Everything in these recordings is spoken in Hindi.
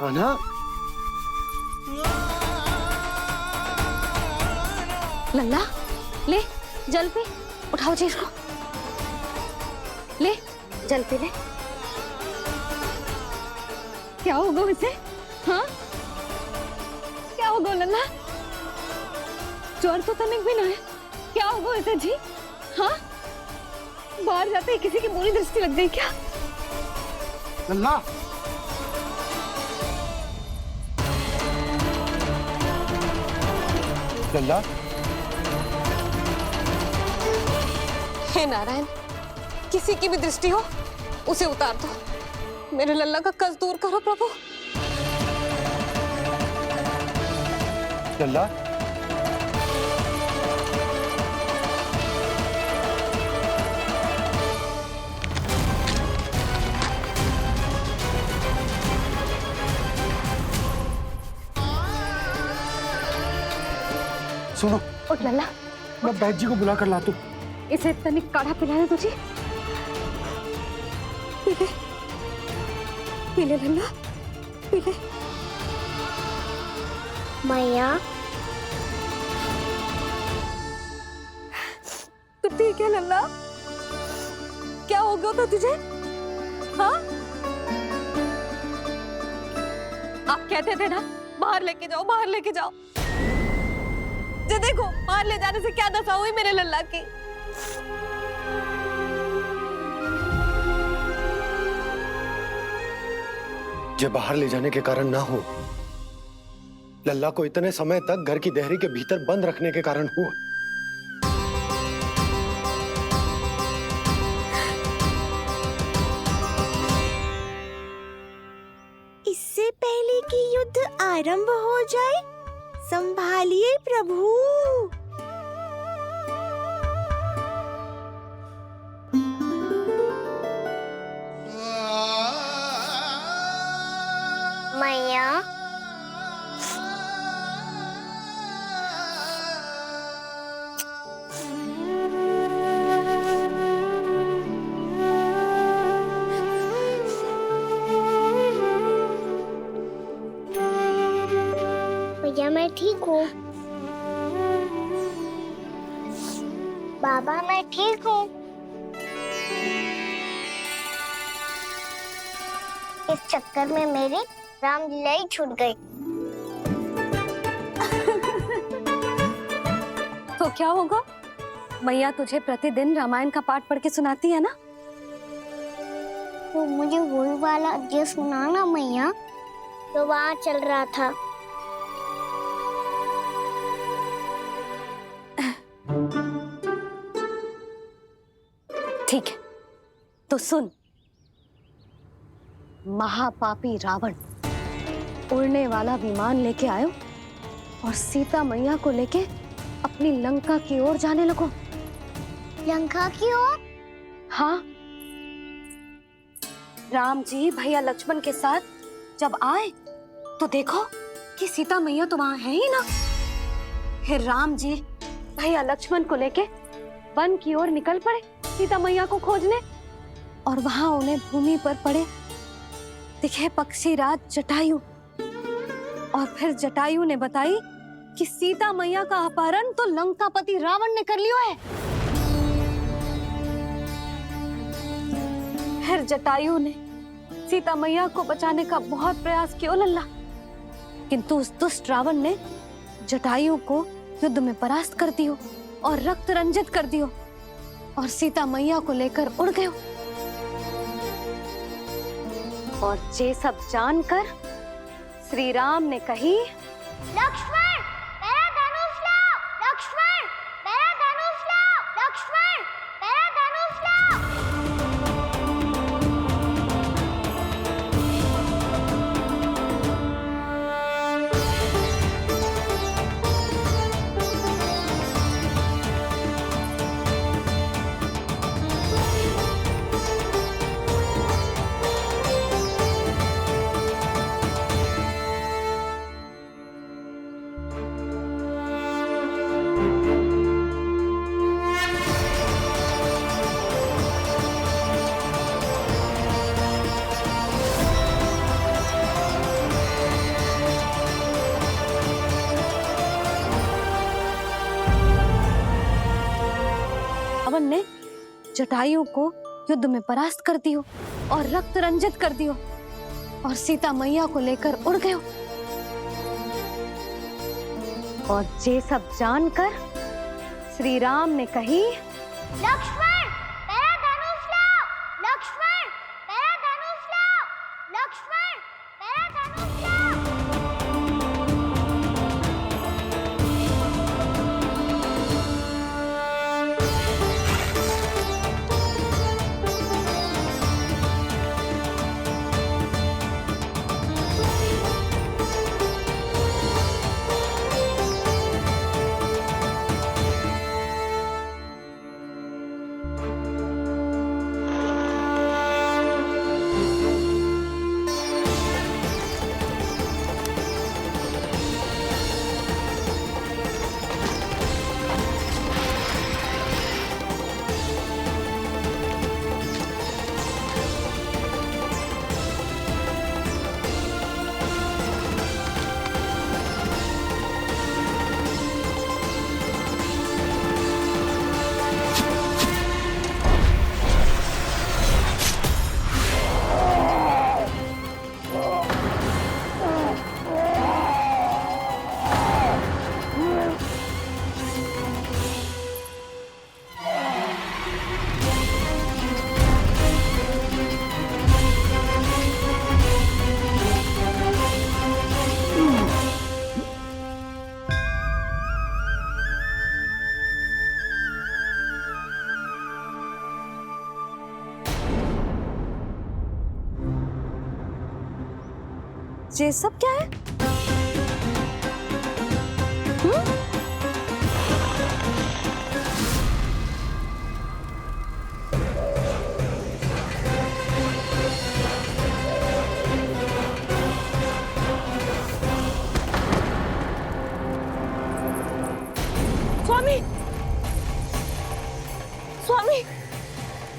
कान्हा, लल्ला ले जल पे, उठाओ जी इसको, ले जल पे ले। क्या होगा उसे? हाँ क्या होगा लल्ला? ज्वर तो तनिक भी ना है, क्या होगा उसे जी? हाँ बाहर जाते ही किसी की बुरी दृष्टि लग गई क्या? लल्ला, लल्ला, हे नारायण, किसी की भी दृष्टि हो उसे उतार दो, मेरे लल्ला का कष्ट दूर करो प्रभु। लल्ला, सुनो, उठ लल्ला, मैं बैद जी को बुला कर लाता हूँ। इसे तनिक काढ़ा पिलाना तुझे, पीले पीले लल्ला पीले। मैया, तो ठीक है लल्ला, क्या हो गया था तुझे? हाँ आप कहते थे ना बाहर लेके जाओ, बाहर लेके जाओ, जे देखो बाहर ले जाने से क्या दशा हुई मेरे लल्ला की। जे बाहर ले जाने के कारण ना हो, लल्ला को इतने समय तक घर की देहरी के भीतर बंद रखने के कारण हुआ। इससे पहले कि युद्ध आरंभ हो जाए, संभालिए प्रभु। मैया, भैया मैं ठीक हूँ। बाबा मैं ठीक हूँ। इस चक्कर में मेरी रामलीला ही छूट गई। तो क्या होगा? मैया तुझे प्रतिदिन रामायण का पाठ पढ़ के सुनाती है ना? तो मुझे वही वाला अध्याय सुनाना मैया, तो वहाँ चल रहा था। ठीक है तो सुन, महापापी रावण उड़ने वाला विमान लेके आयो और सीता मैया को लेके अपनी लंका की ओर जाने लगो। लंका की ओर? हाँ, राम जी भैया लक्ष्मण के साथ जब आए तो देखो कि सीता मैया तो वहां है ही ना। फिर राम जी भैया लक्ष्मण को लेके वन की ओर निकल पड़े सीता मैया को खोजने, और वहां उन्हें भूमि पर पड़े दिखे पक्षी राज जटायु, और फिर जटायु ने बताई कि सीता मैया का अपहरण तो लंकापति रावण ने कर लियो है। फिर जटायु ने सीता मैया को बचाने का बहुत प्रयास किया लल्ला, किंतु उस दुष्ट रावण ने जटायु को युद्ध में परास्त कर दियो और रक्त रंजित कर दियो और सीता मैया को लेकर उड़ गयो। और ये सब जानकर श्री राम ने कही, लक्ष्मण मेरा धनुष लाओ, लक्ष्मण मेरा धनुष लाओ, लक्ष्मण मेरा धनुष लाओ। जटायु को युद्ध में परास्त कर दियो और रक्त रंजित कर दियो और सीता मैया को लेकर उड़ गयो। और ये सब जानकर श्री राम ने कही, लक्ष्मण मेरा धनुष लाओ, लक्ष्मण मेरा धनुष लाओ, लक्ष्मण मेरा धनुष लाओ। ये सब क्या है? स्वामी, स्वामी,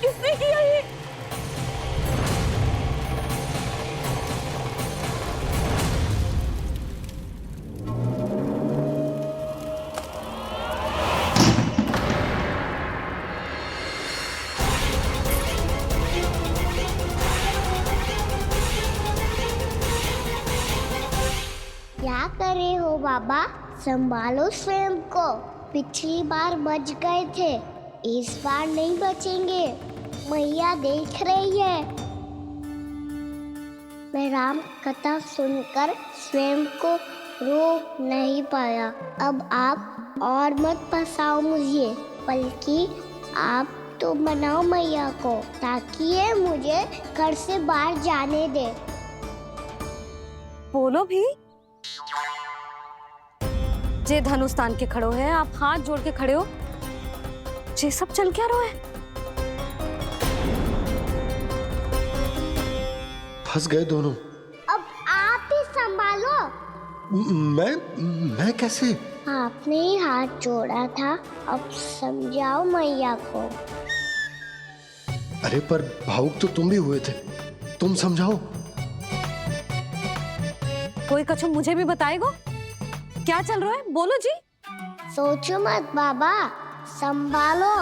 किसने किया ये? क्या कर रहे हो बाबा? संभालो स्वयं को। पिछली बार बच गए थे, इस बार नहीं बचेंगे। मैया देख रही है। मैं राम कथा सुनकर स्वयं को रोक नहीं पाया। अब आप और मत फंसाओ मुझे, बल्कि आप तो मनाओ मैया को, ताकि ये मुझे घर से बाहर जाने दे। बोलो भी। जे धनुष तान के खड़ो है, आप हाथ जोड़ के खड़े हो, ये सब चल क्या रहा है? फंस गए दोनों। अब आप ही संभालो। मैं कैसे? आपने ही हाथ जोड़ा था, अब समझाओ मैया को। अरे पर भावुक तो तुम भी हुए थे, तुम समझाओ। कोई कछु मुझे भी बताएगो? क्या चल रहा है? बोलो जी। सोचो मत बाबा, संभालो।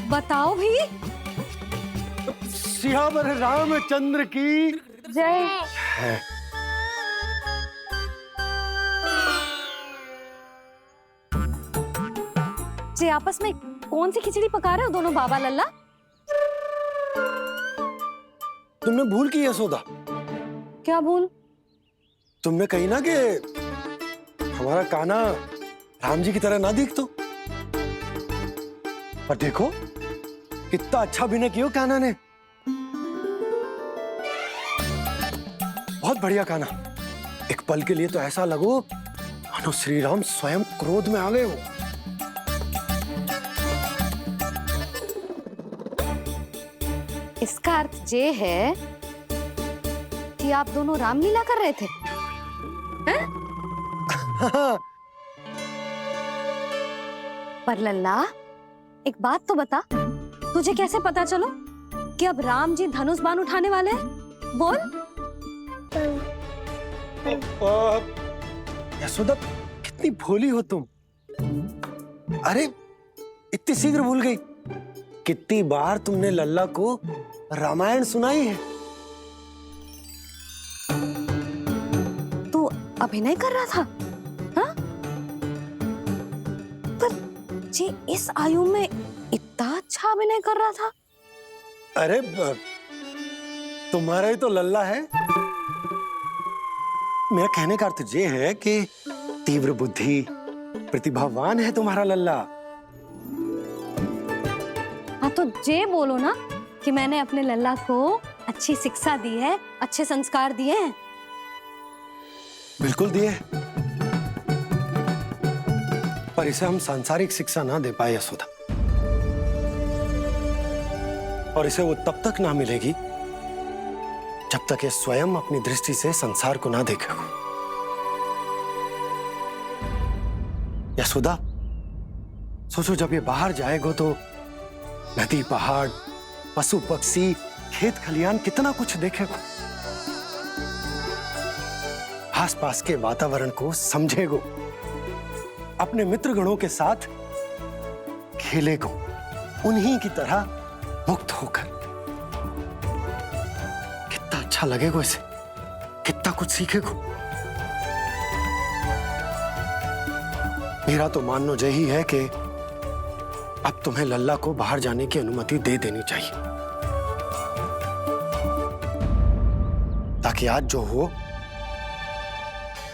बताओ भी। सियावर रामचंद्र की जय। जे आपस में कौन सी खिचड़ी पका रहे हो दोनों बाबा लल्ला? तुमने भूल की यशोदा? क्या भूल? तुमने कही ना कि हमारा कान्हा राम जी की तरह ना दिख तो। पर देखो कितना अच्छा अभिनय किया कान्हा ने। बहुत बढ़िया कान्हा। एक पल के लिए तो ऐसा लगो मानो श्री राम स्वयं क्रोध में आ गए हो। इसका अर्थ ये है कि आप दोनों रामलीला कर रहे थे, हैं? पर लल्ला एक बात तो बता, तुझे कैसे पता चलो कि अब राम जी धनुष बाण उठाने वाले हैं? बोल। यशोदा, कितनी भोली हो तुम। अरे इतनी शीघ्र भूल गई। कितनी बार तुमने लल्ला को रामायण सुनाई है। तू अभिनय कर रहा था? हाँ? पर जी इस आयु में इतना अच्छा अभिनय कर रहा था। अरे तुम्हारा ही तो लल्ला है। मेरा कहने का अर्थ ये है कि तीव्र बुद्धि, प्रतिभावान है तुम्हारा लल्ला। हाँ तो जे बोलो ना कि मैंने अपने लल्ला को अच्छी शिक्षा दी है, अच्छे संस्कार दिए हैं। बिल्कुल दिए, पर इसे हम सांसारिक शिक्षा ना दे पाए यशोदा। और इसे वो तब तक ना मिलेगी जब तक ये स्वयं अपनी दृष्टि से संसार को ना देखेगा। यशोदा, सोचो जब ये बाहर जाएगा तो नदी, पहाड़, पशु पक्षी, खेत खलियान कितना कुछ देखेगा। आसपास के वातावरण को समझेगो, अपने मित्र गणों के साथ खेलेगो, उन्हीं की तरह मुक्त होकर। कितना अच्छा लगेगा इसे, कितना कुछ सीखेगो। मेरा तो मानना यही है कि अब तुम्हें लल्ला को बाहर जाने की अनुमति दे देनी चाहिए, ताकि आज जो हो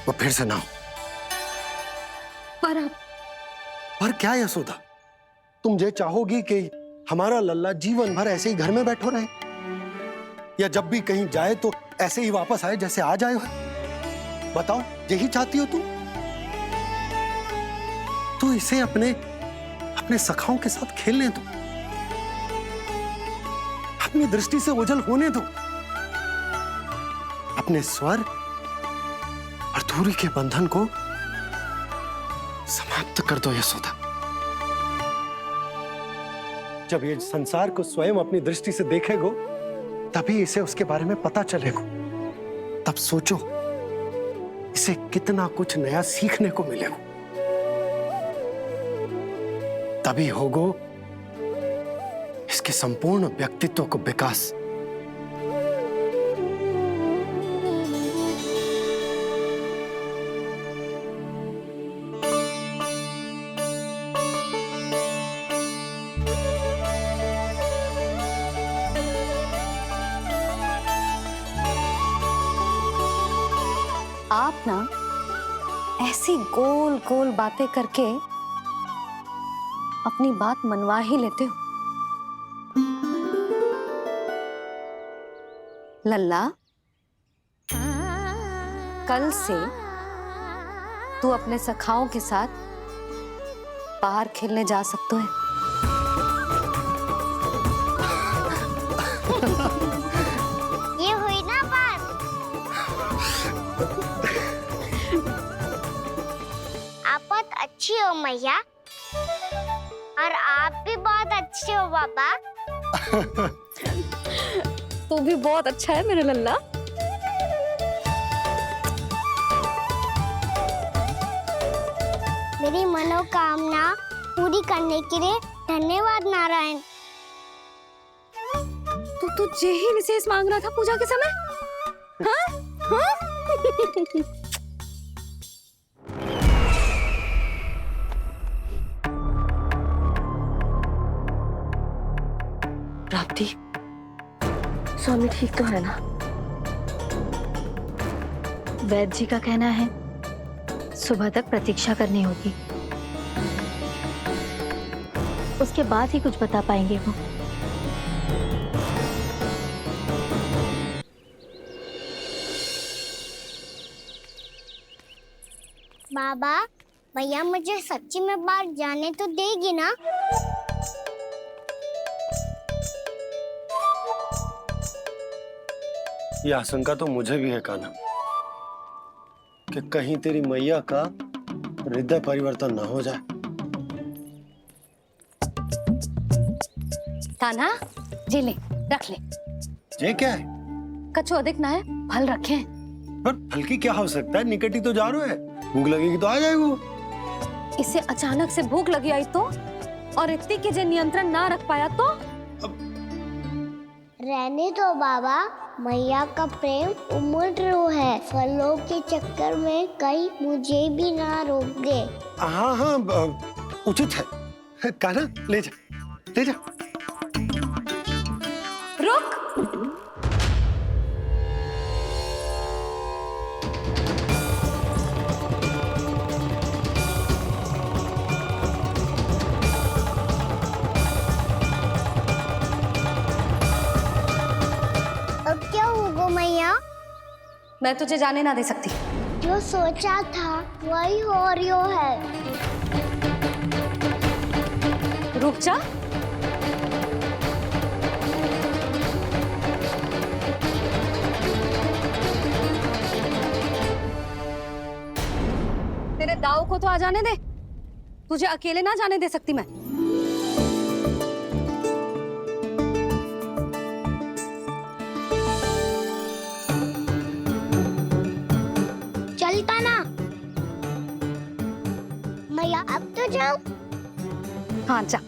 वो फिर से ना हो। पर क्या यशोदा, तुम ये चाहोगी कि हमारा लल्ला जीवन भर ऐसे ही घर में बैठो रहे, या जब भी कहीं जाए तो ऐसे ही वापस आए जैसे आज आए हो? बताओ, यही चाहती हो तुम? तो इसे अपने सखाओं के साथ खेलने दो, अपनी दृष्टि से ओझल होने दो, अपने स्वर और दूरी के बंधन को समाप्त कर दो यशोदा। जब ये संसार को स्वयं अपनी दृष्टि से देखेगो, तभी इसे उसके बारे में पता चलेगा। तब सोचो इसे कितना कुछ नया सीखने को मिलेगा। तभी होगो इसके संपूर्ण व्यक्तित्व को विकास। आप ना ऐसी गोल गोल बातें करके अपनी बात मनवा ही लेते हो। लल्ला, कल से तू अपने सखाओं के साथ बाहर खेलने जा सकते है। ये हुई ना बात। आप बहुत अच्छी हो मैया, और आप भी बहुत अच्छे हो पापा। तू भी बहुत अच्छा है मेरा लल्ला। मेरी मनोकामना पूरी करने के लिए धन्यवाद नारायण। तो तू यही विशेष मांग रहा था पूजा के समय? हाँ? हाँ? प्राप्ति, स्वामी ठीक तो है ना? वैद्य जी का कहना है सुबह तक प्रतीक्षा करनी होगी, उसके बाद ही कुछ बता पाएंगे वो। बाबा, भैया मुझे सच्ची में बाहर जाने तो देगी ना? ये आशंका तो मुझे भी है कान्हा, कि कहीं तेरी मैया का हृदय परिवर्तन ना हो जाए। कान्हा, जी ले, रख ले। ये क्या है? कछु अधिक ना है, फल रखे हैं। पर फल की क्या आवश्यकता है? निकट ही तो जा रहे हैं। भूख लगेगी तो आ जाएगा वो। इसे अचानक से भूख लगी आई तो, और इतनी के जे नियंत्रण ना रख पाया तो? रहने दो बाबा, मैया का प्रेम उमड़ है। फलों के चक्कर में कहीं मुझे भी ना रोक दे। हाँ हाँ उचित है। कान्हा ले जा, ले जा। रुक। अब क्या होगा मैया? मैं तुझे जाने ना दे सकती। जो सोचा था वही हो रही है। रुक जा। तेरे दाव को तो आ जाने दे, तुझे अकेले ना जाने दे सकती मैं। चलता ना मैया, अब तो जाओ। हाँ जा।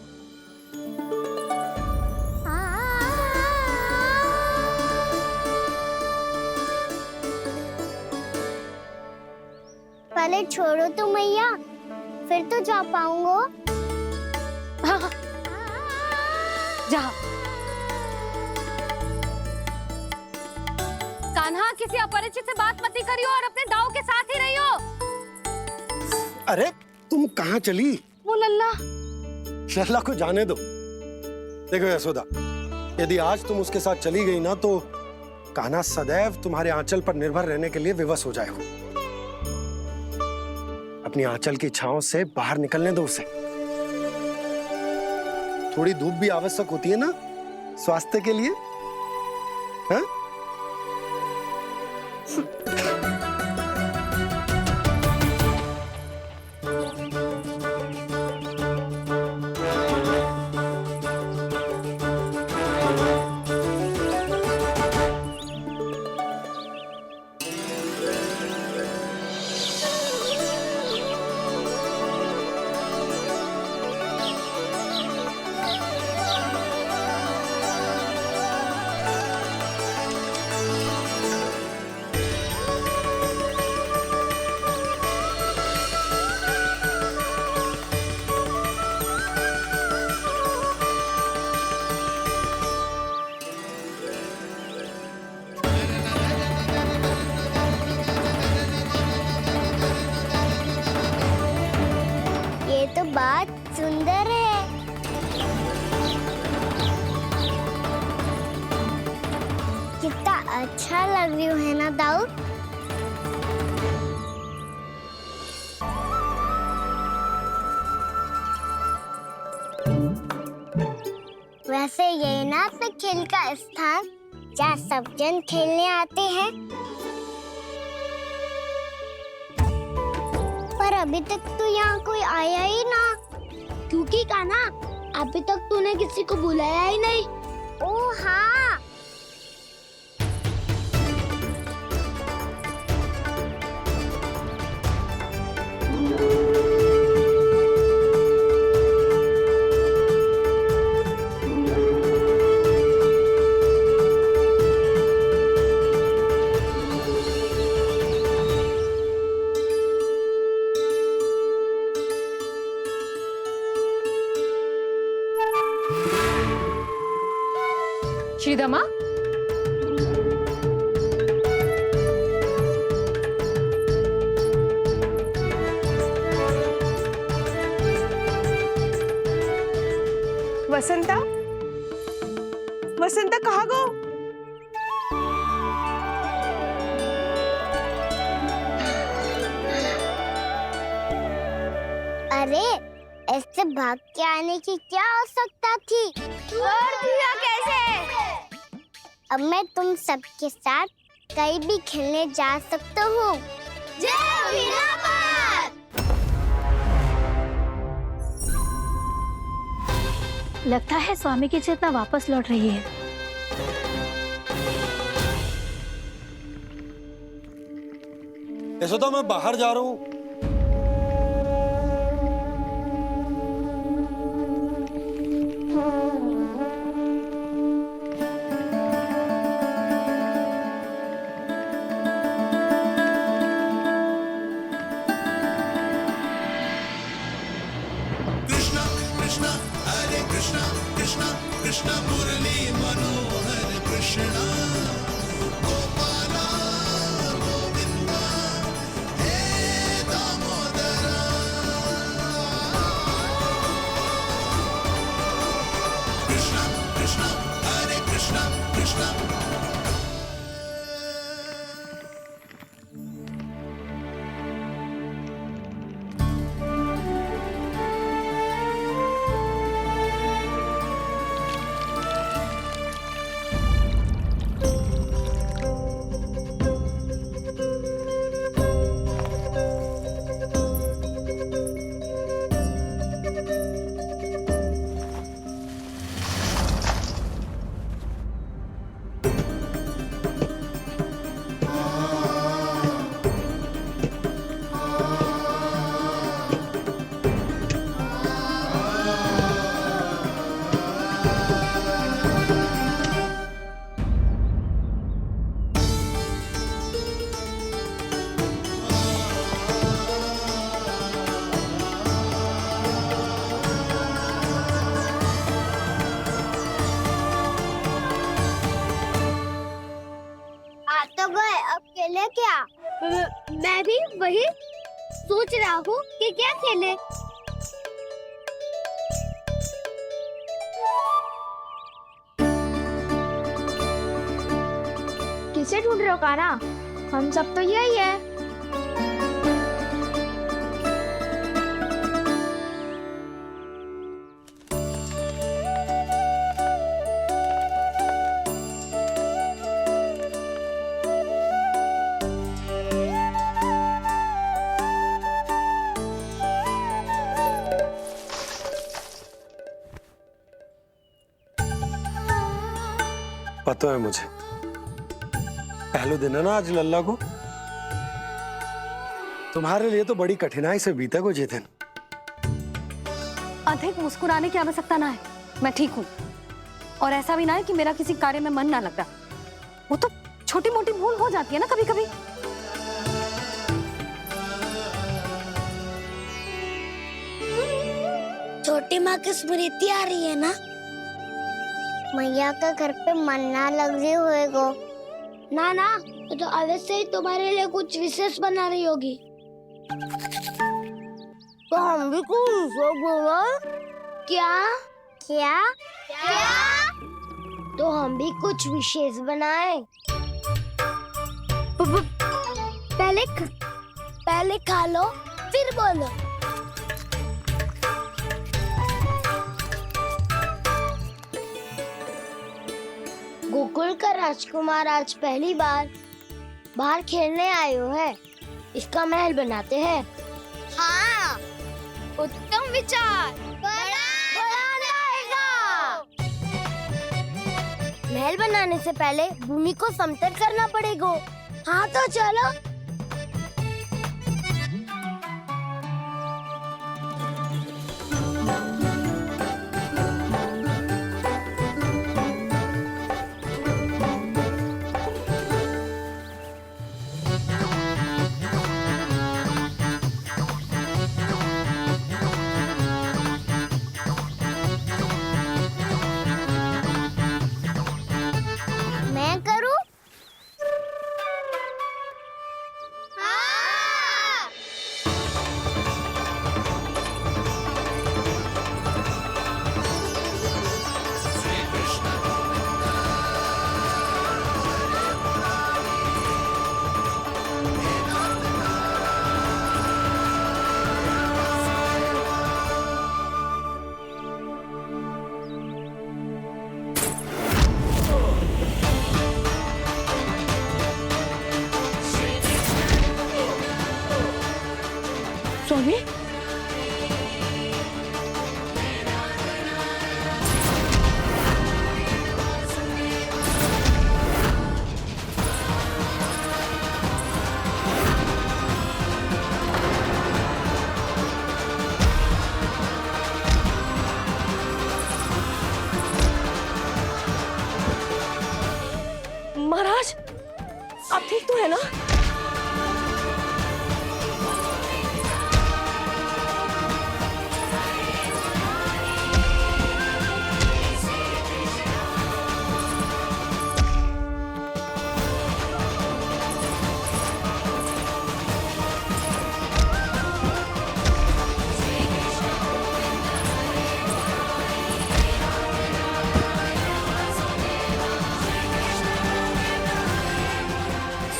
पहले छोड़ो तो मैया, फिर तो जा पाऊंगा। हाँ हाँ जा। कान्हा, किसी अपरिचित से बात मत करियो और अपने दाव के साथ ही रहियो। अरे तुम कहाँ चली? वो लल्ला। लल्ला को जाने दो। देखो यशोदा, यदि आज तुम उसके साथ चली गई ना तो कान्हा सदैव तुम्हारे आंचल पर निर्भर रहने के लिए विवश हो जाएगा। अपनी आंचल की छांव से बाहर निकलने दो उसे। थोड़ी धूप भी आवश्यक होती है ना स्वास्थ्य के लिए, हाँ? ये तो बात सुंदर है। कितना अच्छा लग रही है ना दाऊ? वैसे ये ना तो खेल का स्थान जहाँ सब जन खेलने आते हैं। पर अभी तक तो यहाँ कोई आया ही ना। क्योंकि कान्हा, अभी तक तूने किसी को बुलाया ही नहीं। ओह हाँ। श्रीदमा, वसंता, वसंता कहाँ गो? अरे ऐसे भाग के आने की क्या आवश्यकता थी? और दिया कैसे? अब मैं तुम सबके साथ कहीं भी खेलने जा सकता हूँ। जय वीरापात! लगता है स्वामी की चेतना वापस लौट रही है। यशोदा, मैं बाहर जा रहा हूँ, आ तो गए, अब खेले क्या? मैं भी वही सोच रहा हूँ कि क्या खेले। किसे ढूंढ रहे हो काना? हम सब तो यही है। पता है मुझे, पहले दिन है ना आज लल्ला को। तुम्हारे लिए तो बड़ी कठिनाई से बीता को ये दिन। अधिक मुस्कुराने की आवश्यकता ना है, मैं ठीक हूँ। और ऐसा भी ना है कि मेरा किसी कार्य में मन ना लग रहा। वो तो छोटी मोटी भूल हो जाती है ना कभी कभी। छोटी माँ की स्मृति आ रही है ना? मैया का घर पे मन ना लग रही होएगो। ना ना, तो अवश्य ही तुम्हारे लिए कुछ विशेष बना रही होगी। तो हम भी कुछ विशेष बोला? क्या क्या क्या? तो हम भी कुछ विशेष बनाए। पहले खा लो फिर बोलो। गोकुल का राजकुमार आज पहली बार बाहर खेलने आए हो है। इसका महल बनाते हैं। हाँ, उत्तम विचार। बनाना आएगा। महल बनाने से पहले भूमि को समतल करना पड़ेगा। हाँ तो चलो। मैं करूं? हाँ। स्वामी, महाराज आप ठीक तो है ना?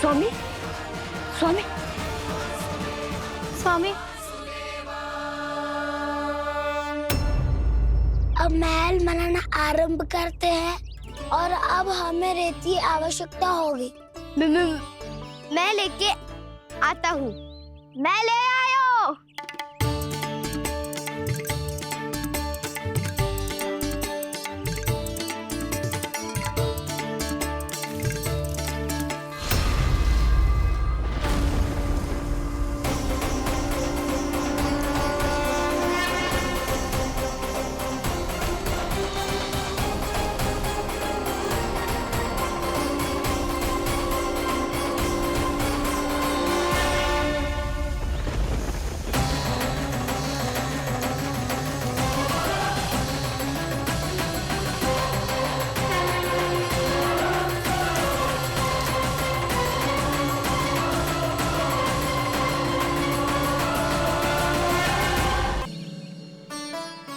स्वामी, स्वामी, स्वामी। अब महल बनाना आरंभ करते हैं और अब हमें रेत की आवश्यकता होगी। मैं लेके आता हूँ। मैं ले आयो।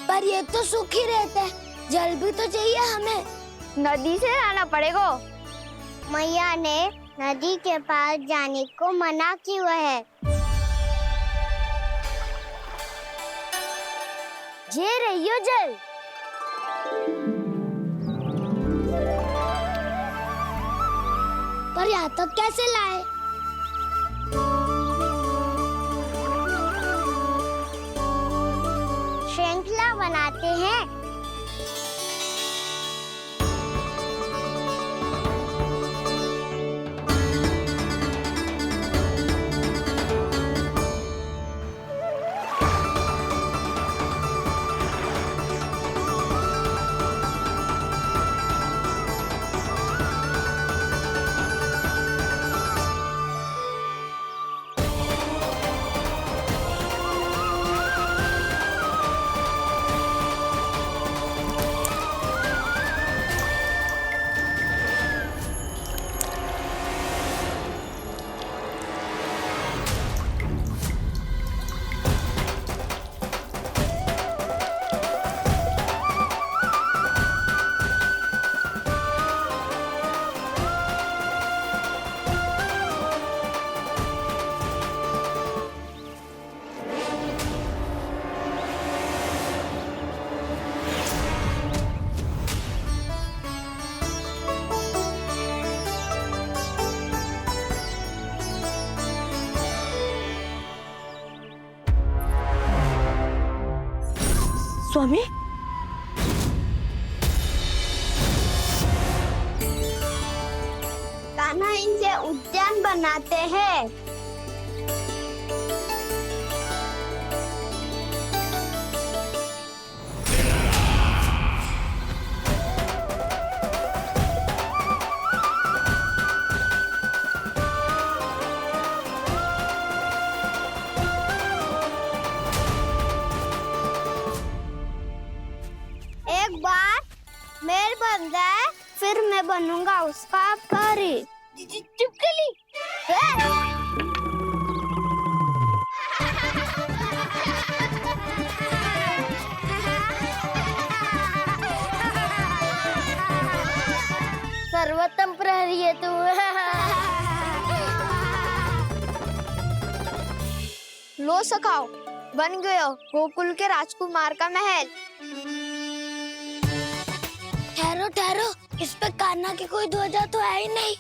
पर ये तो सूखी रेत है, जल भी तो चाहिए हमें। नदी से लाना पड़ेगा। मैया ने नदी के पास जाने को मना किया है। ये रहियो जल। पर यहाँ तक कैसे लाए? श्रृंखला बनाते हैं। स्वामी, कान्हा इनसे उद्यान बनाते हैं। एक बार मेल बन जाए फिर मैं बनूंगा उसका परी। चुपकली। सर्वोत्तम प्रहरी है तू। लो सखाओ, बन गयो गोकुल के राजकुमार का महल। ठहरो ठहरो, इस पे कान्हा की कोई ध्वजा तो है ही नहीं।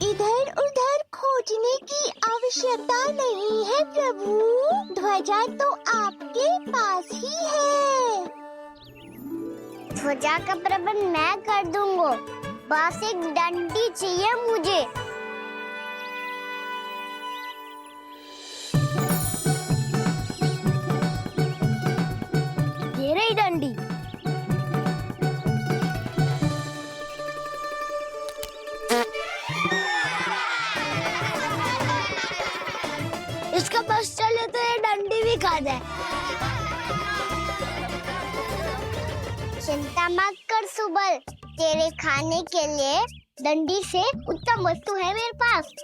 इधर उधर खोजने की आवश्यकता नहीं है प्रभु, ध्वजा तो आपके पास ही है। ध्वजा का प्रबंध मैं कर दूंगा, बस एक डंडी चाहिए मुझे। ये रही डंडी। इसका बस चले तो ये डंडी भी खा जाए। चिंता मत कर सुबल, तेरे खाने के लिए डंडी से उत्तम वस्तु है मेरे पास।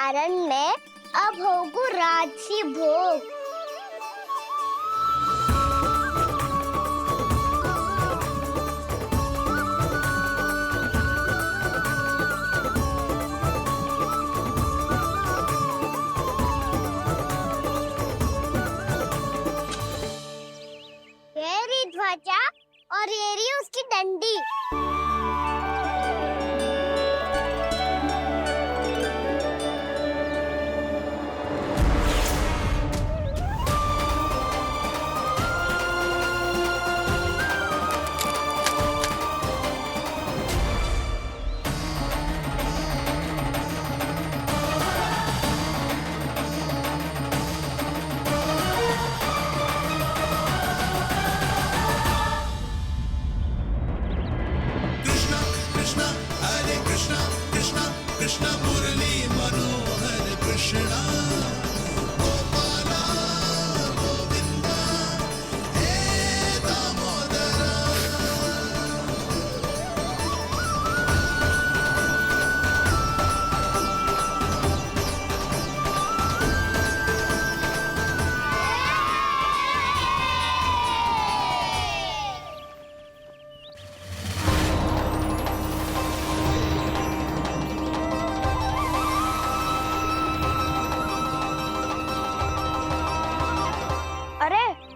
अरण्य में अब होगु राजसी भोग। ये रही ध्वजा और ये रही उसकी डंडी।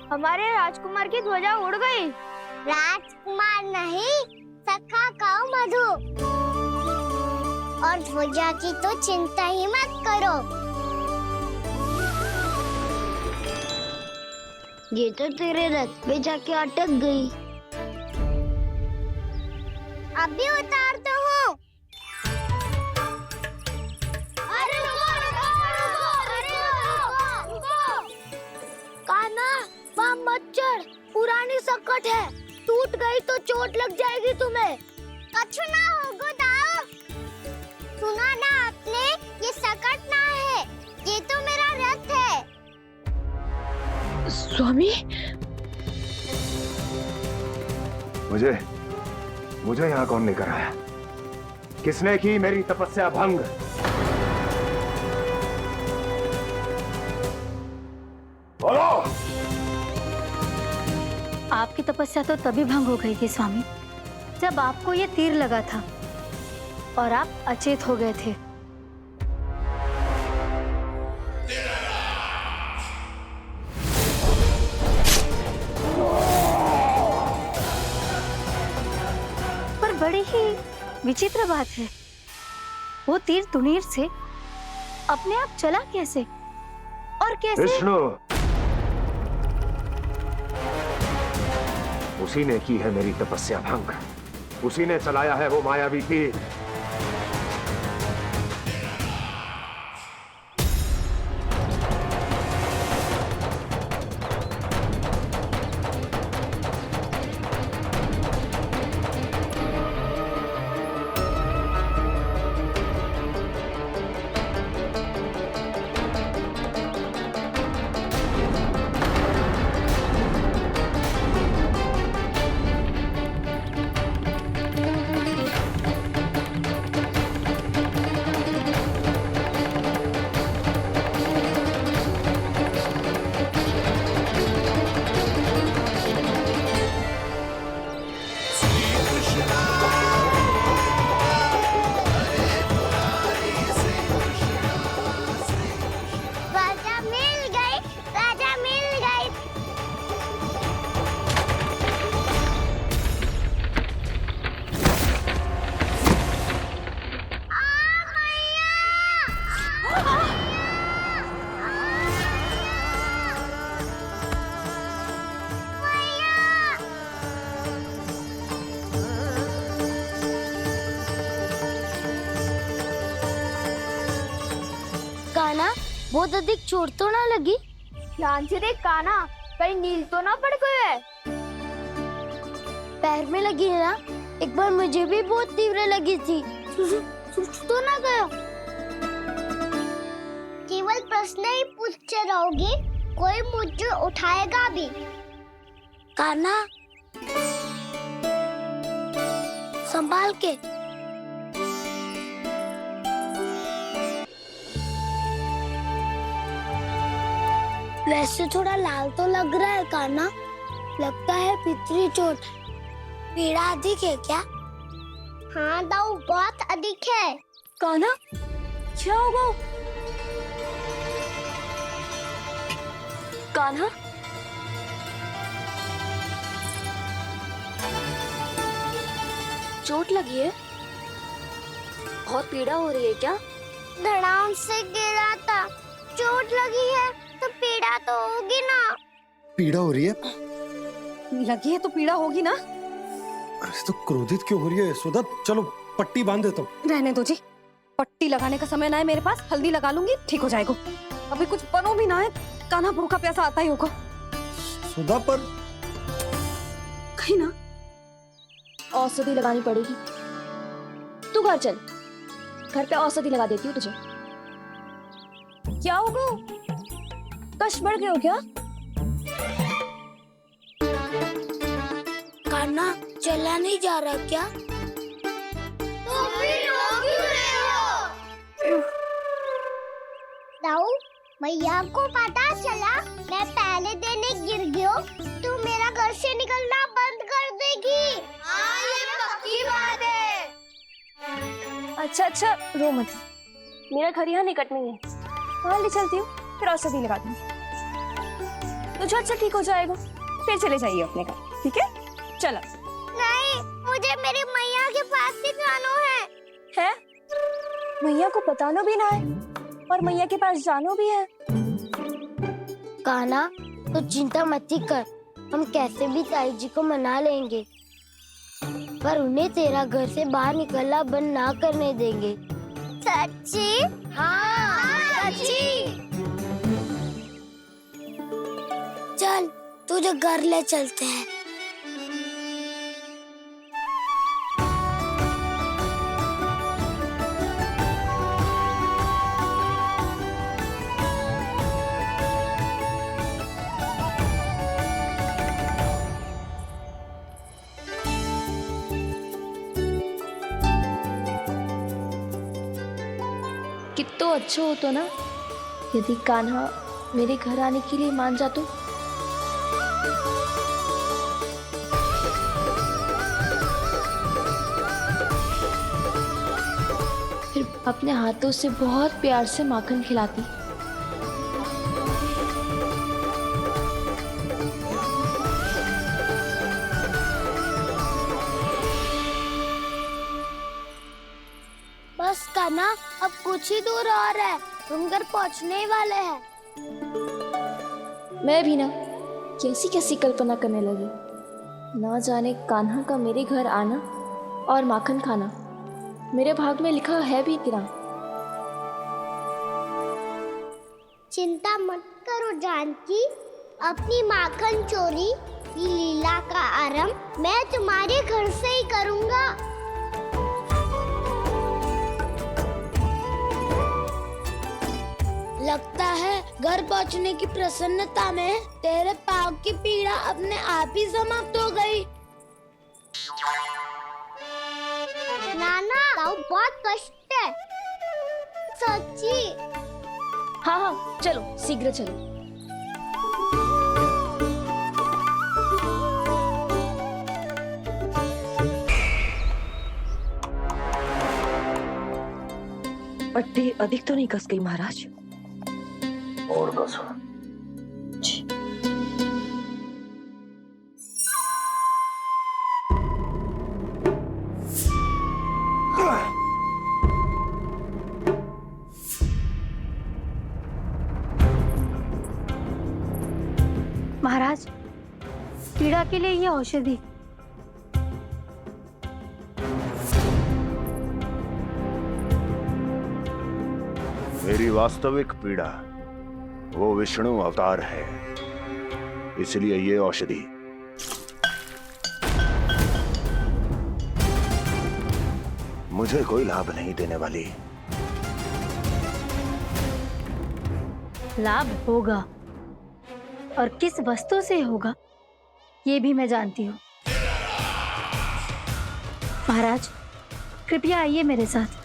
हमारे राजकुमार की ध्वजा उड़ गई। राजकुमार नहीं, सखा कहो मधु। और ध्वजा की तो चिंता ही मत करो। ये तो तेरे रथ पे जाके अटक गई। अभी उतारता हूँ। अरे कान्हा, वहाँ मत चढ़, पुरानी सकट है, टूट गई तो चोट लग जाएगी तुम्हें। कछु ना होगा दाऊ। सुना ना आपने, ये सकट ना है, ये तो मेरा रथ है। स्वामी, मुझे यहाँ कौन लेकर आया? किसने की मेरी तपस्या भंग? बोलो। आपकी तपस्या तो तभी भंग हो गई थी स्वामी, जब आपको ये तीर लगा था और आप अचेत हो गए थे। पर बड़ी ही विचित्र बात है, वो तीर तुनीर से अपने आप चला कैसे और कैसे? विष्णु, उसी ने की है मेरी तपस्या भंग, उसी ने चलाया है वो मायावी तीर। कान्हा, बहुत अधिक चोट तो ना लगी? ध्यान से देख कान्हा, कहीं नील तो ना पड़ गए है। पैर में लगी है ना? एक बार मुझे भी बहुत तीव्र लगी थी। सूझ तो ना गया? केवल प्रश्न ही पूछते रहोगे, कोई मुझे उठाएगा भी? कान्हा, संभाल के। वैसे थोड़ा लाल तो लग रहा है कान्हा, लगता है पितरी चोट है। पीड़ा अधिक है क्या? हाँ दाऊ, बहुत अधिक है। कान्हा, क्या होगा? कान्हा, चोट लगी है? बहुत पीड़ा हो रही है क्या? धड़ाम से गिरा था, चोट लगी है तो पीड़ा तो होगी ना। पीड़ा हो रही है? लगी है तो पीड़ा होगी ना। अरे तो क्रोधित क्यों हो रही है यशोदा? चलो पट्टी बांध देता हूँ। रहने दो जी, पट्टी लगाने का समय ना है मेरे पास। हल्दी लगा लूंगी, ठीक हो जाएगा। अभी कुछ बनो भी ना है, कान्हा भूखा प्यासा आता ही होगा। यशोदा पर कहीं ना औषधि लगानी पड़ेगी। तू घर चल, घर पे औषधि लगा देती हूँ तुझे। क्या होगा? कष्ट बढ़ गए हो क्या? कान्हा चला नहीं जा रहा क्या? तो फिर रो क्यों रहे हो? दाऊ, भैया को पता चला मैं पहले दिन ही गिर गया तो मेरा घर से निकलना बंद कर देगी। हाँ, ये पक्की बात है। अच्छा अच्छा, रो मत। मेरा घर यहाँ निकट में है, वहाँ ले चलती हूँ, फिर औषधि लगा दूँ तो झट से ठीक हो जाएगा। फिर चले जाइए अपने घर, ठीक है? चलो। नहीं, मुझे मेरी मैया के पास ही जाना है। मैया को बताना भी ना है और मैया के पास जानो भी है। कान्हा, तो चिंता मत ही कर, हम कैसे भी ताई जी को मना लेंगे, पर उन्हें तेरा घर से बाहर निकलना बंद ना करने देंगे। सच्ची? हाँ, सच्ची। चल, तुझे घर ले चलते हैं। कितना अच्छा हो तो ना यदि कान्हा मेरे घर आने के लिए मान जा तो। फिर अपने हाथों से बहुत प्यार से माखन खिलाती। बस कान्हा, अब कुछ ही दूर और है, हम घर पहुंचने ही वाले हैं। मैं भी ना कैसी कैसी कल्पना करने लगी। ना जाने कान्हा का मेरे घर आना और माखन खाना मेरे भाग में लिखा है भी कि ना। चिंता मत करो जानकी, अपनी माखन चोरी की लीला का आरंभ मैं तुम्हारे घर से ही करूंगा। लगता है घर पहुंचने की प्रसन्नता में तेरे पाँव की पीड़ा अपने आप ही समाप्त हो गई। नाना, पाँव बहुत कष्ट है। सच्ची? हाँ हाँ, चलो शीघ्र चलो। पट्टी अधिक तो नहीं कस गई महाराज? और कसो। महाराज, पीड़ा के लिए ये औषधि। मेरी वास्तविक पीड़ा वो विष्णु अवतार है, इसलिए ये औषधि। मुझे कोई लाभ नहीं देने वाली। लाभ होगा, और किस वस्तु से होगा ये भी मैं जानती हूँ। महाराज, कृपया आइए मेरे साथ।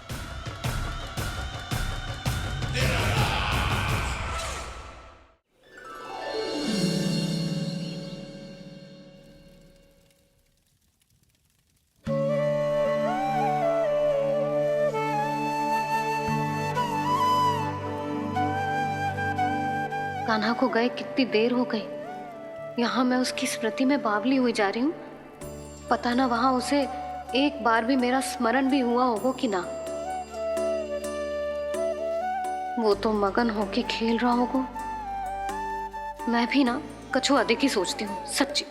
कान्हा को गए कितनी देर हो गई। यहाँ मैं उसकी स्मृति में बावली हुई जा रही हूँ। पता ना वहां उसे एक बार भी मेरा स्मरण भी हुआ होगा कि ना। वो तो मगन होके खेल रहा होगा। मैं भी ना कछु अधिक ही सोचती हूँ, सच्ची।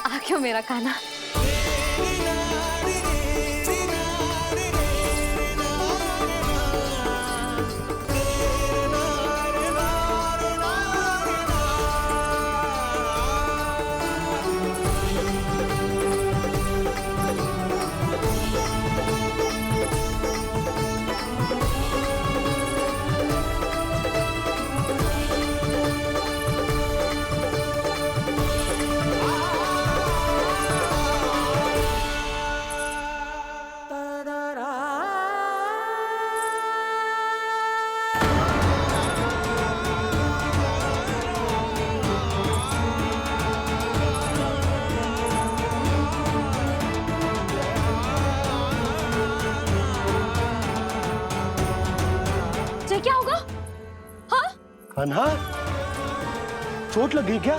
आ क्यों मेरा कान्हा। क्या होगा? हाँ? कान्हा, चोट लगी क्या?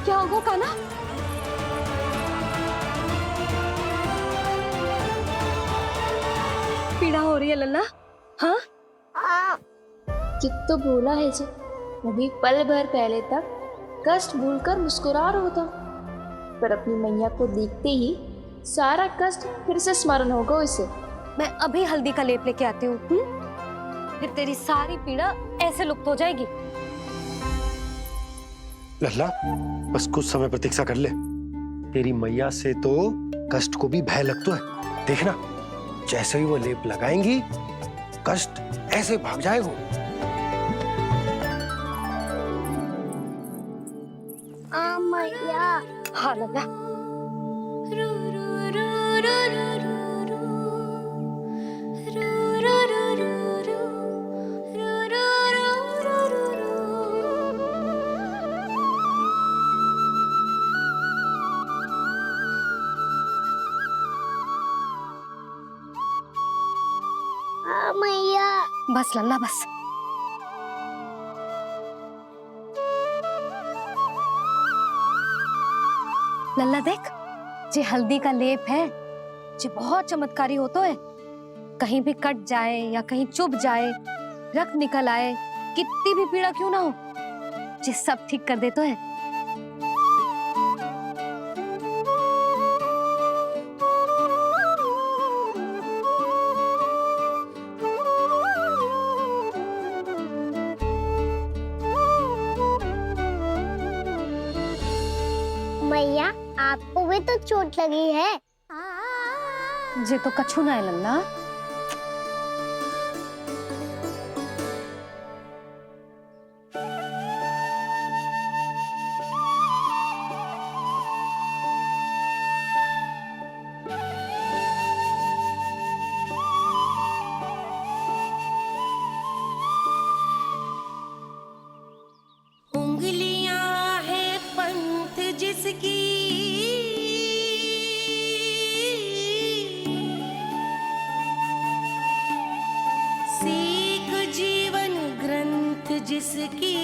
क्या होगा कान्हा? पीड़ा हो रही है लल्ला? हाँ? कित तो भूला है जी, अभी पल भर पहले तक कष्ट भूलकर मुस्कुरा रहा था, पर अपनी मैया को देखते ही सारा कष्ट फिर से स्मरण होगा उसे। मैं अभी हल्दी का लेप लेके आती हूँ। फिर तेरी सारी पीड़ा ऐसे लुप्त हो जाएगी। लल्ला, बस कुछ समय प्रतीक्षा कर ले। तेरी मैया से तो कष्ट को भी भय लगता है। देखना, जैसे ही वो लेप लगाएंगी, कष्ट ऐसे भाग जाएगा। मैया। हाँ लल्ला। मैया। बस लल्ला बस। लल्ला देख, जे हल्दी का लेप है, जे बहुत चमत्कारी होता है। कहीं भी कट जाए या कहीं चुभ जाए, रक्त निकल आए, कितनी भी पीड़ा क्यों ना हो, जे सब ठीक कर देता है। मैया, आपको भी तो चोट लगी है। जे तो कछु ना है लल्ला। उंगलियां है पंथ जिसकी, सीख जीवन ग्रंथ जिसकी,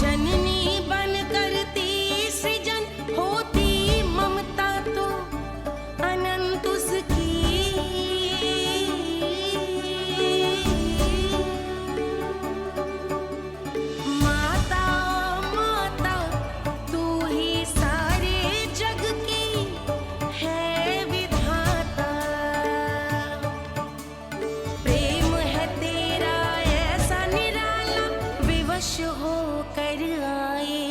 जननी बन करती सृजन होती ममता तो अनंत उसकी। माता माता तू ही सारे जग की है विधाता, प्रेम है तेरा ऐसा निराला, विवश हो कर आए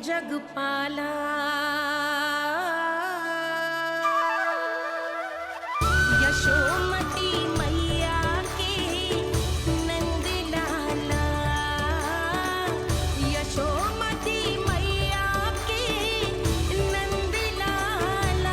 जग पाला। यशोमती मैया के नंद लाला, यशोमती मैया के नंद लाला।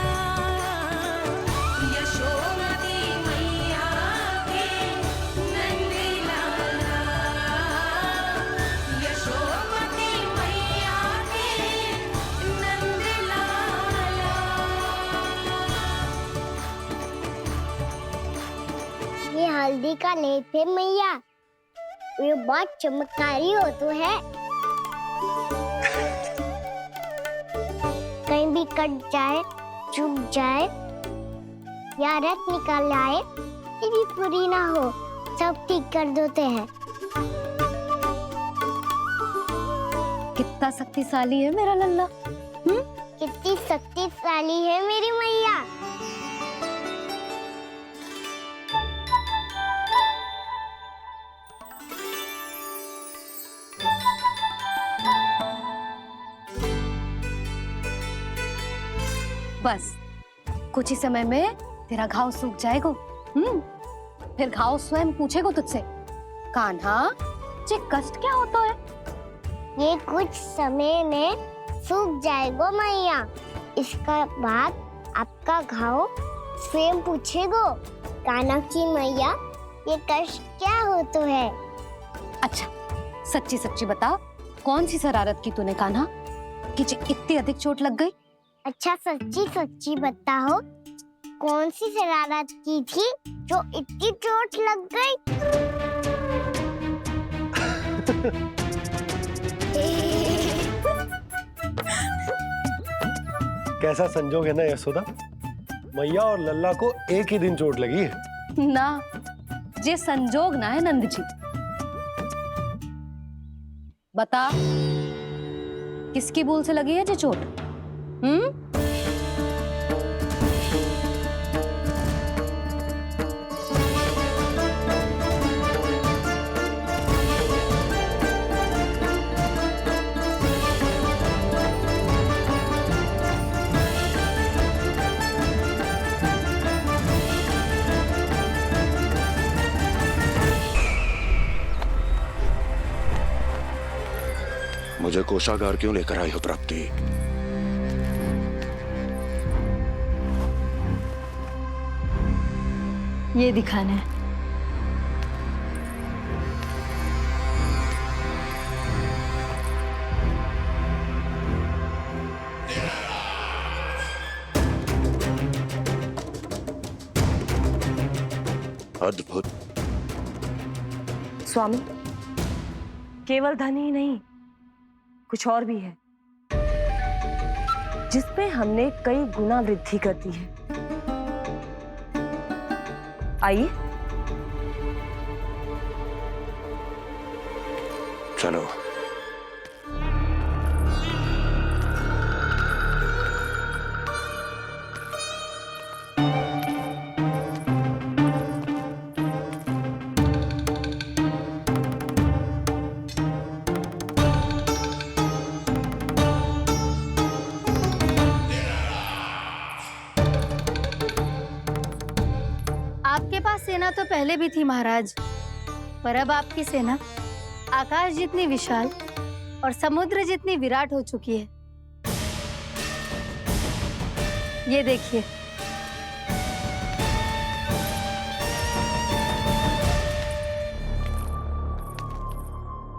जल्दी का ले थे मैया, ये बहुत चमत्कारी हो तो है। कहीं भी कट जाए, चुक जाए या रत निकाल आए, ये भी पूरी ना हो, सब ठीक कर देते हैं। कितना शक्तिशाली है मेरा लल्ला। कितनी शक्तिशाली है मेरी मैया। बस कुछ ही समय में तेरा घाव सूख जाएगा। फिर घाव स्वयं पूछेगा तुझसे, कान्हा ये कष्ट क्या होता है? ये कुछ समय में सूख जाएगा मैया। इसका बाद आपका घाव स्वयं पूछेगो, कान्हा की मैया ये कष्ट क्या हो तो है। अच्छा सच्ची सच्ची बता, कौन सी शरारत की तूने कान्हा कि इतनी अधिक चोट लग गई? अच्छा सच्ची सच्ची बताओ, कौन सी शरारत की थी जो इतनी चोट लग गई? कैसा संजोग है ना यशोदा, मैया और लल्ला को एक ही दिन चोट लगी है। ना ये संजोग ना है नंद जी। बता किसकी भूल से लगी है ये चोट? मुझे कोषागार क्यों लेकर आई हो प्राप्ति? ये दिखाना है। अद्भुत। स्वामी, केवल धन ही नहीं, कुछ और भी है जिसपे हमने कई गुना वृद्धि कर दी है। आइए चलो। आपके पास सेना तो पहले भी थी महाराज, पर अब आपकी सेना आकाश जितनी विशाल और समुद्र जितनी विराट हो चुकी है। ये देखिए।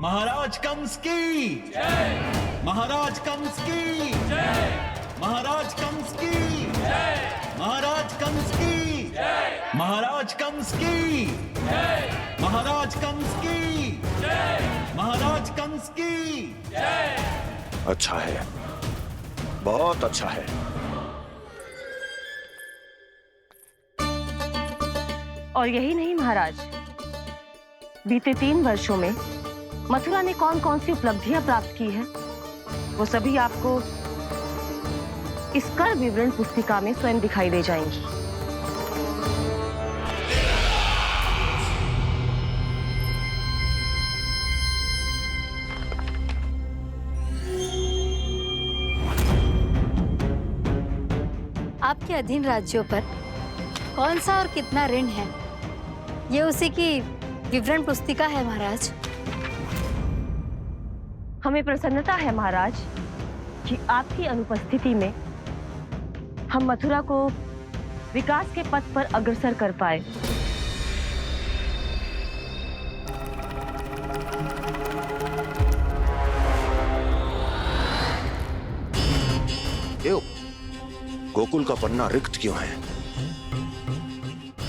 महाराज कंस की जय। महाराज कंस की जय। महाराज कंस की जय। महाराज कंस की जय। महाराज कंस की जय। महाराज कंस की जय। महाराज कंस की जय। अच्छा है, बहुत अच्छा है। और यही नहीं महाराज, बीते 3 वर्षों में मथुरा ने कौन कौन सी उपलब्धियां प्राप्त की है, वो सभी आपको इस कर विवरण पुस्तिका में स्वयं दिखाई दे जाएंगी। आपके अधीन राज्यों पर कौन सा और कितना ऋण है, ये उसी की विवरण पुस्तिका है महाराज। हमें प्रसन्नता है महाराज कि आपकी अनुपस्थिति में हम मथुरा को विकास के पथ पर अग्रसर कर पाए। क्यों? गोकुल का पन्ना रिक्त क्यों है?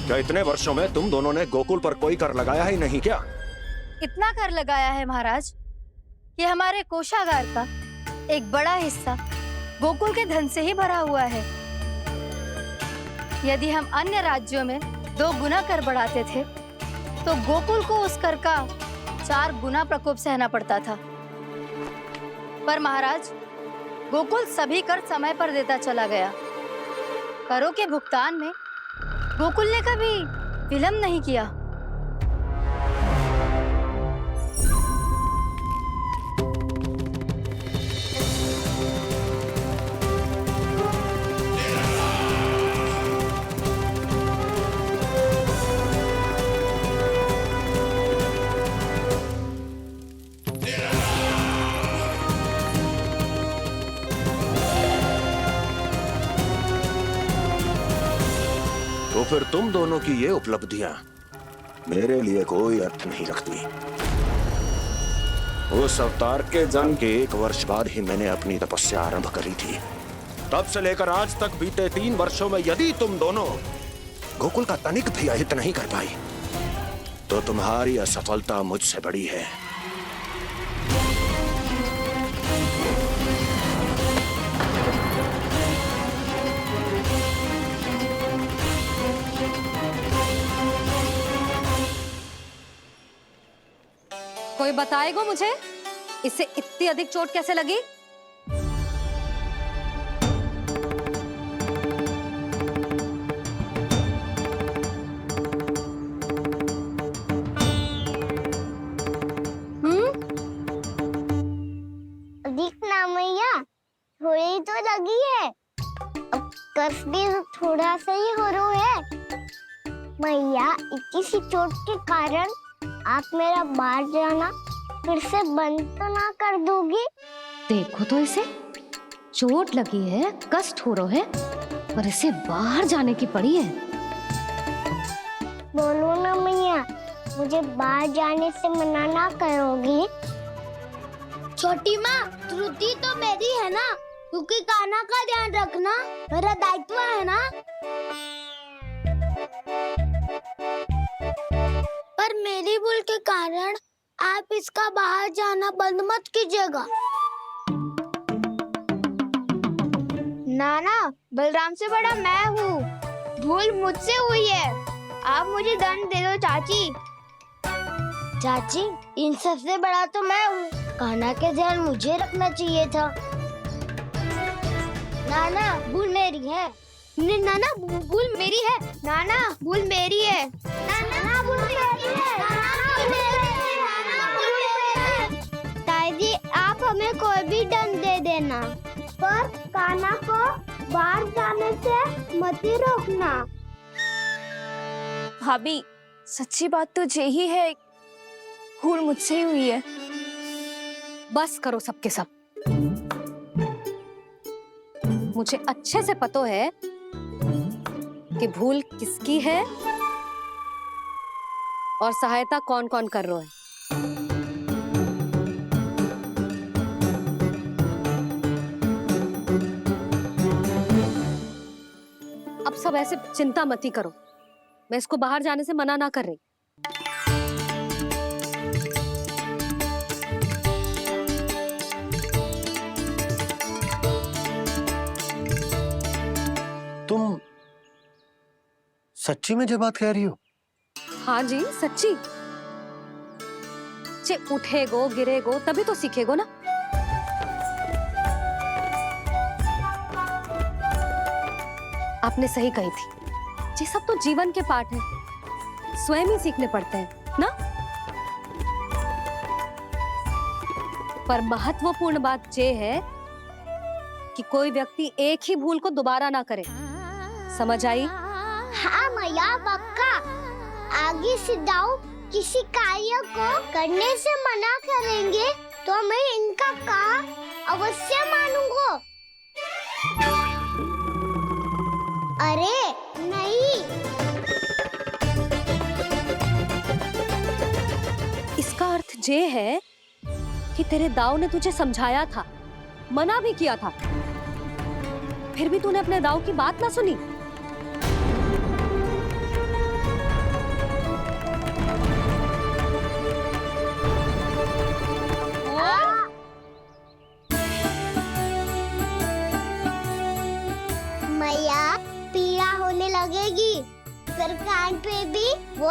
क्या इतने वर्षों में तुम दोनों ने गोकुल पर कोई कर लगाया ही नहीं क्या? इतना कर लगाया है महाराज कि हमारे कोषागार का एक बड़ा हिस्सा गोकुल के धन से ही भरा हुआ है। यदि हम अन्य राज्यों में 2 गुना कर बढ़ाते थे तो गोकुल को उस कर का 4 गुना प्रकोप सहना पड़ता था। पर महाराज, गोकुल सभी कर समय पर देता चला गया। करों के भुगतान में गोकुल ने कभी विलंब नहीं किया। तो फिर तुम दोनों की ये उपलब्धियां मेरे लिए कोई अर्थ नहीं रखती। उस अवतार के जन्म के 1 वर्ष बाद ही मैंने अपनी तपस्या आरंभ करी थी। तब से लेकर आज तक बीते 3 वर्षों में यदि तुम दोनों गोकुल का तनिक भी अहित नहीं कर पाई तो तुम्हारी असफलता मुझसे बड़ी है। कोई बताएगा मुझे इसे इतनी अधिक चोट कैसे लगी? दिखना मैया, थोड़ी तो लगी है। अब कस भी थोड़ा सा ही हो रहा है। मैया, इतनी सी चोट के कारण आप मेरा बाहर जाना फिर से बंद तो ना कर दोगी? देखो तो इसे, चोट लगी है, कष्ट हो रहा है, पर इसे बाहर जाने की पड़ी है। बोलो ना मैया, मुझे बाहर जाने से मना ना करोगी? छोटी माँ, त्रुटि तो मेरी है ना, क्योंकि कान्हा का ध्यान रखना मेरा दायित्व है ना। पर मेरी भूल के कारण आप इसका बाहर जाना बंद मत कीजिएगा। नाना, बलराम से बड़ा मैं हूँ, भूल मुझसे हुई है, आप मुझे दंड दे दो चाची। चाची, इन सबसे बड़ा तो मैं हूँ, कान्हा के ध्यान मुझे रखना चाहिए था। नाना, भूल मेरी है। नाना, भूल मेरी है। नाना, भूल मेरी है। नाना, भूल मेरी है। नाना, भूल मेरी है। नाना, भूल मेरी है। ताई जी, आप हमें कोई भी दंड दे देना, पर कान्हा को बाहर जाने से मत ही रोकना। भाभी, सच्ची बात तो यही है, भूल मुझसे ही हुई है। बस करो सबके सब। मुझे अच्छे से पता है कि भूल किसकी है और सहायता कौन कौन कर रहा है। अब सब ऐसे चिंता मत ही करो, मैं इसको बाहर जाने से मना ना कर रही। तुम सच्ची में जो बात कह रही हो? हाँ जी, सच्ची। जे उठेगो गिरेगो तभी तो सीखेगो ना। आपने सही कही थी, ये सब तो जीवन के पाठ है, स्वयं ही सीखने पड़ते हैं ना। पर महत्वपूर्ण बात ये है कि कोई व्यक्ति एक ही भूल को दोबारा ना करे, समझ आई? हाँ मैया, पक्का। आगे से दाऊ किसी कार्य को करने से मना करेंगे तो मैं इनका कहा अवश्य मानूंगा। अरे नहीं, इसका अर्थ ये है कि तेरे दाऊ ने तुझे समझाया था, मना भी किया था, फिर भी तूने अपने दाऊ की बात ना सुनी।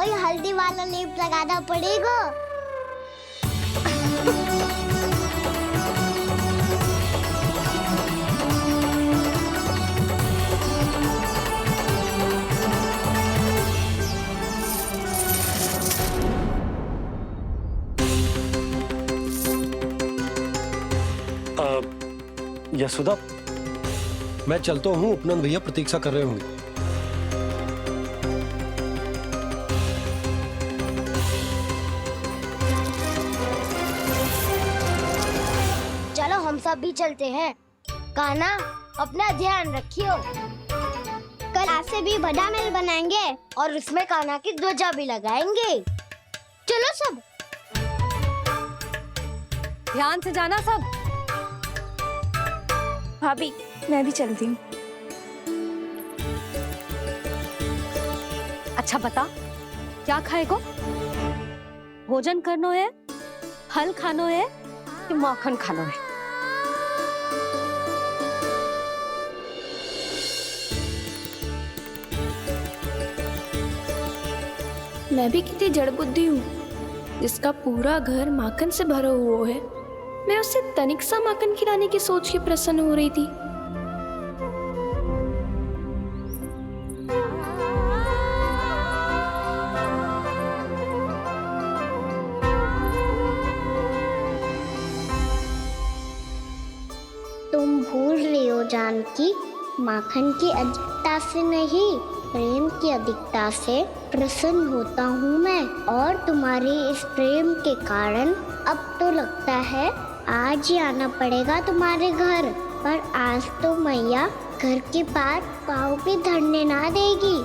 वही हल्दी वाला लेप लगाना पड़ेगा। यशोदा, मैं चलता हूँ, उपनंद भैया प्रतीक्षा कर रहे होंगे। चलो हम सब भी चलते हैं। कान्हा, अपना ध्यान रखियो। कल आज से भी बड़ा महल बनाएंगे और उसमें कान्हा की ध्वजा भी लगाएंगे। चलो सब। ध्यान से जाना सब। भाभी मैं भी चलती हूँ। अच्छा बता, क्या खाएगो? भोजन करनो है, फल खानो है कि माखन खानो है? मैं भी कितनी जड़ बुद्धि हूँ, जिसका पूरा घर माखन से भरा हुआ है। मैं उससे तनिक सा माखन खिलाने की सोच के प्रसन्न हो रही थी। तुम भूल रही हो जानकी, माखन की अधिकता से नहीं, प्रेम की अधिकता से प्रसन्न होता हूँ मैं। और तुम्हारे इस प्रेम के कारण अब तो लगता है आज ही आना पड़ेगा तुम्हारे घर। पर आज तो मैया घर के पार पाँव भी धरने ना देगी।